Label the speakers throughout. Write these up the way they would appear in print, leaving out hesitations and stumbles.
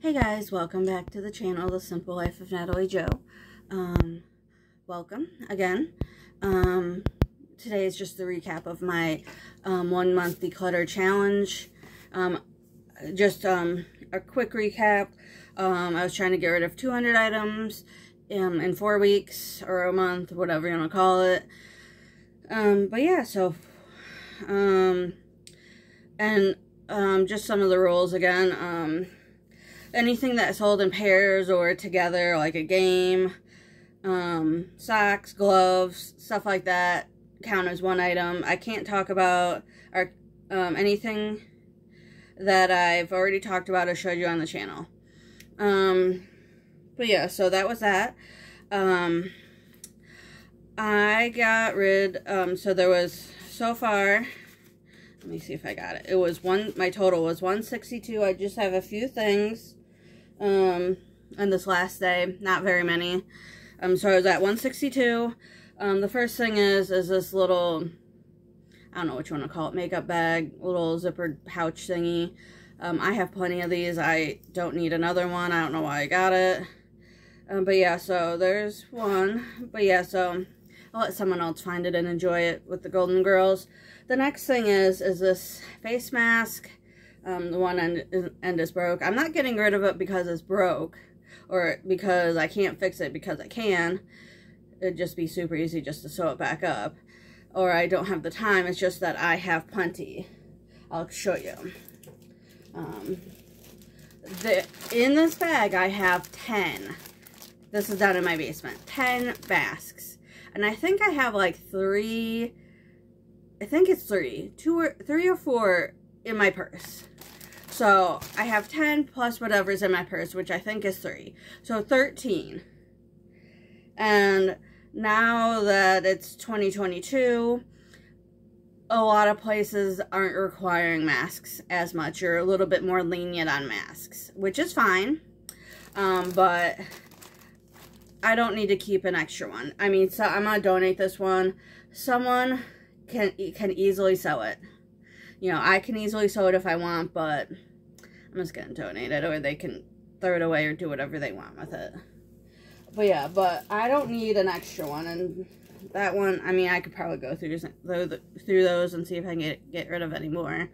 Speaker 1: Hey guys, welcome back to the channel, The Simple Life of Natalie Jo. Welcome again. Today is just the recap of my 1 month declutter challenge. Just a quick recap. I was trying to get rid of 200 items in 4 weeks or a month, whatever you want to call it. But yeah, so just some of the rules again. Anything that's sold in pairs or together, like a game, socks, gloves, stuff like that, count as one item. I can't talk about anything that I've already talked about or showed you on the channel. But yeah, so that was that. I got rid, so there was, so far, let me see if I got it. It was my total was 162. I just have a few things, on this last day, not very many. So I was at 162. The first thing is this little, I don't know what you want to call it, makeup bag, little zippered pouch thingy. I have plenty of these. I don't need another one. I don't know why I got it. But yeah, so there's one. But yeah, so I'll let someone else find it and enjoy it with the Golden Girls. The next thing is this face mask. The one end is broke. I'm not getting rid of it because it's broke or because I can't fix it because I can. It'd just be super easy just to sew it back up. Or I don't have the time. It's just that I have plenty. I'll show you. In this bag, I have 10. This is down in my basement. 10 masks. And I think I have like 3. I think it's 3. 3 or 4 in my purse. So I have 10 plus whatever's in my purse, which I think is 3. So 13. And now that it's 2022, a lot of places aren't requiring masks as much. You're a little bit more lenient on masks, which is fine. But I don't need to keep an extra one. I mean, so I'm going to donate this one. Someone can easily sew it. You know, I can easily sew it if I want, but I'm just going to donate it, or they can throw it away or do whatever they want with it. But yeah, but I don't need an extra one, and that one, I mean, I could probably go through those and see if I can get rid of any more.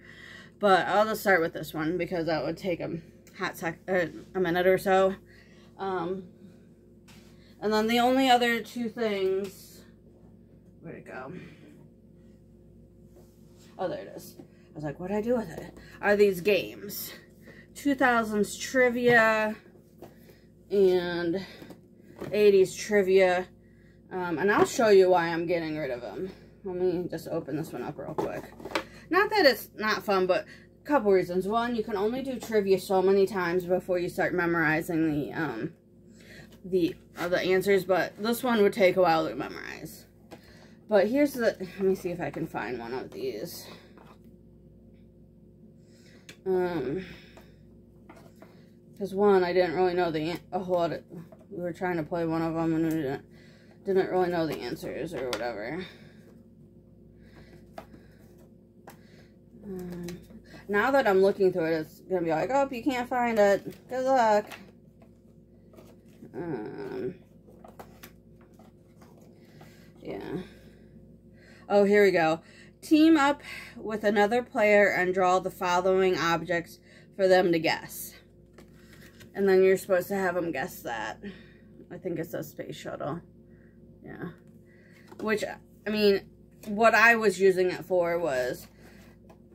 Speaker 1: But I'll just start with this one, because that would take a minute or so. And then the only other two things, where'd it go? Oh, there it is. I was like, what'd I do with it? Are these games. 2000s trivia and 80s trivia. And I'll show you why I'm getting rid of them. Let me just open this one up real quick. Not that it's not fun, but a couple reasons. One, you can only do trivia so many times before you start memorizing the answers, but this one would take a while to memorize. But here's the, let me see if I can find one of these. Because one, I didn't really know a whole lot of, we were trying to play one of them and we didn't really know the answers or whatever. Now that I'm looking through it, it's going to be like, oh, if you can't find it, good luck. Yeah. Oh, here we go. Team up with another player and draw the following objects for them to guess. And then you're supposed to have them guess that. I think it's a space shuttle. Yeah. Which, I mean, what I was using it for was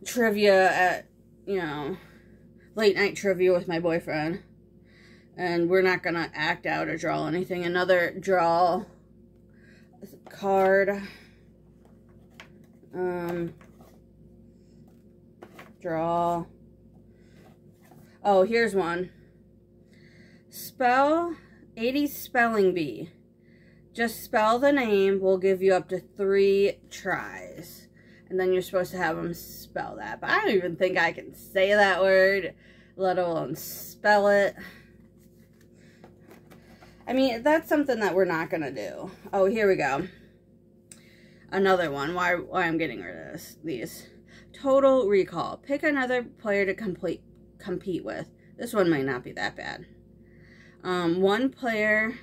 Speaker 1: trivia at, you know, late night trivia with my boyfriend. And we're not going to act out or draw anything. Another draw card. Draw. Oh, here's one. Spell 80s spelling bee. Just spell the name. We'll give you up to 3 tries. And then you're supposed to have them spell that. But I don't even think I can say that word, let alone spell it. I mean, that's something that we're not going to do. Oh, here we go. Another one. Why I'm getting rid of these. Total Recall. Pick another player to compete with. This one might not be that bad. One player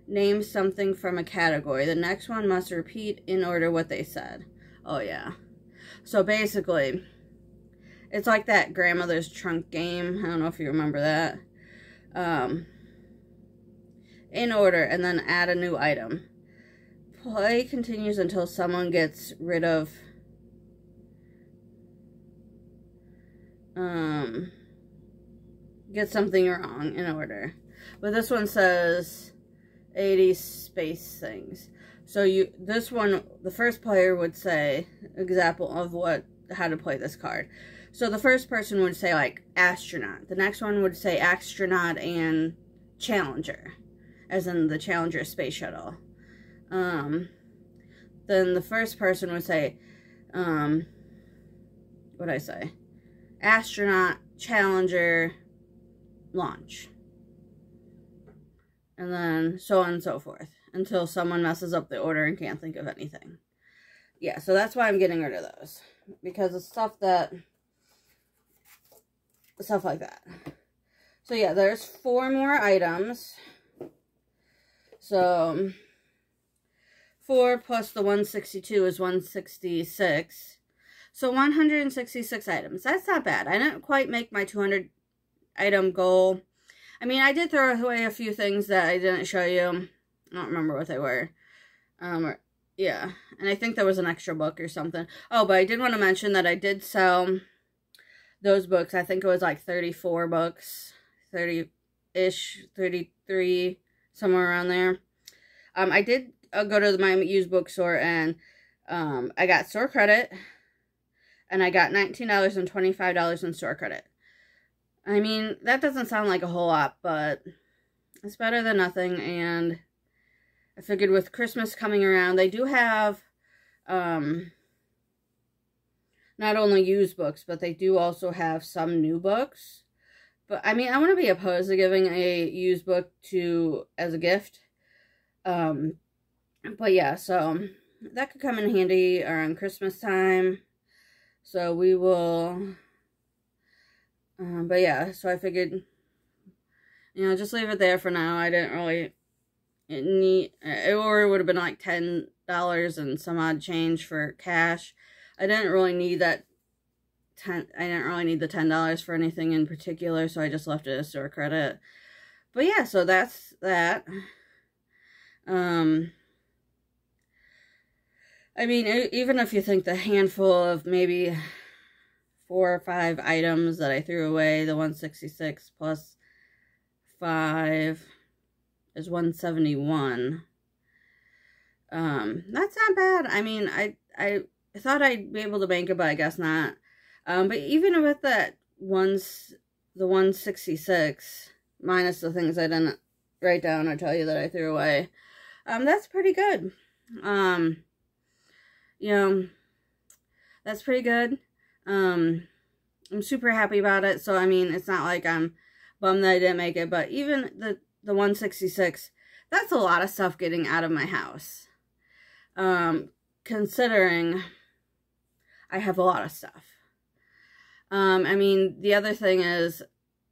Speaker 1: names something from a category. The next one must repeat in order what they said. Oh, yeah. So basically, it's like that grandmother's trunk game. I don't know if you remember that. In order, and then add a new item. Play continues until someone gets rid of get something wrong in order. But this one says 80 space things. So this one, the first player would say example of how to play this card. So the first person would say like astronaut. The next one would say astronaut and Challenger, as in the Challenger space shuttle. Then the first person would say, what'd I say? Astronaut, Challenger, launch. And then so on and so forth. Until someone messes up the order and can't think of anything. Yeah, so that's why I'm getting rid of those. Because it's stuff like that. So yeah, there's 4 more items. So 4 plus the 162 is 166. So 166 items. That's not bad. I didn't quite make my 200 item goal. I mean, I did throw away a few things that I didn't show you. I don't remember what they were. Yeah. And I think there was an extra book or something. Oh, but I did want to mention that I did sell those books. I think it was like 34 books. 30-ish. 33. Somewhere around there. I did go to my used bookstore and I got store credit. And I got $19.25 in store credit. I mean, that doesn't sound like a whole lot, but it's better than nothing. And I figured with Christmas coming around, they do have not only used books, but they do also have some new books. But I mean, I wouldn't be opposed to giving a used book as a gift. But yeah, so that could come in handy around Christmas time. So we will, but yeah, so I figured, just leave it there for now. I didn't really need, or it would have been like $10 and some odd change for cash. I didn't really need I didn't really need the $10 for anything in particular, so I just left it as store credit. But yeah, so that's that. I mean, even if you think the handful of maybe 4 or 5 items that I threw away, the 166 plus 5 is 171. That's not bad. I mean, I thought I'd be able to bank it, but I guess not. But even with the 166, minus the things I didn't write down or tell you that I threw away, that's pretty good. That's pretty good. I'm super happy about it. So, I mean, it's not like I'm bummed that I didn't make it. But even the 166, that's a lot of stuff getting out of my house. Considering I have a lot of stuff. I mean, the other thing is,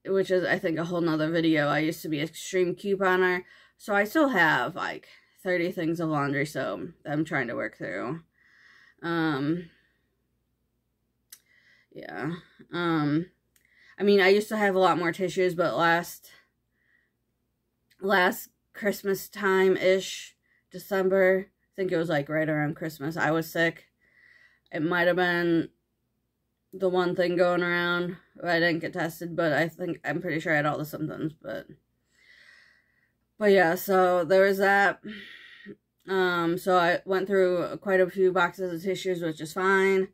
Speaker 1: which is, I think, a whole nother video, I used to be an extreme couponer. So, I still have, like, 30 things of laundry, so I'm trying to work through. Yeah. I mean, I used to have a lot more tissues, but last Christmas time-ish, December, I think it was like right around Christmas, I was sick. It might have been the one thing going around. I didn't get tested, but I'm pretty sure I had all the symptoms, but yeah, so there was that. So I went through quite a few boxes of tissues, which is fine.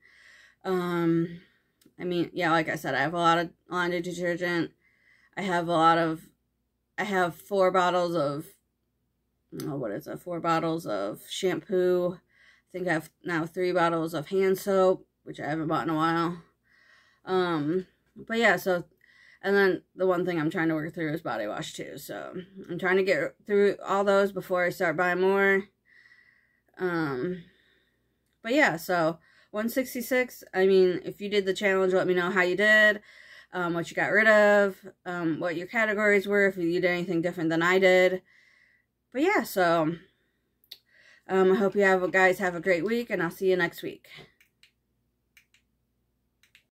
Speaker 1: I mean, yeah, like I said, I have a lot of laundry detergent. I have 4 bottles of, 4 bottles of shampoo. I think I have now 3 bottles of hand soap, which I haven't bought in a while. But yeah, so, and then the one thing I'm trying to work through is body wash too. So I'm trying to get through all those before I start buying more. But yeah, so 166, I mean, if you did the challenge, let me know how you did. what you got rid of, what your categories were, if you did anything different than I did. But yeah, so I hope you guys have a great week, and I'll see you next week.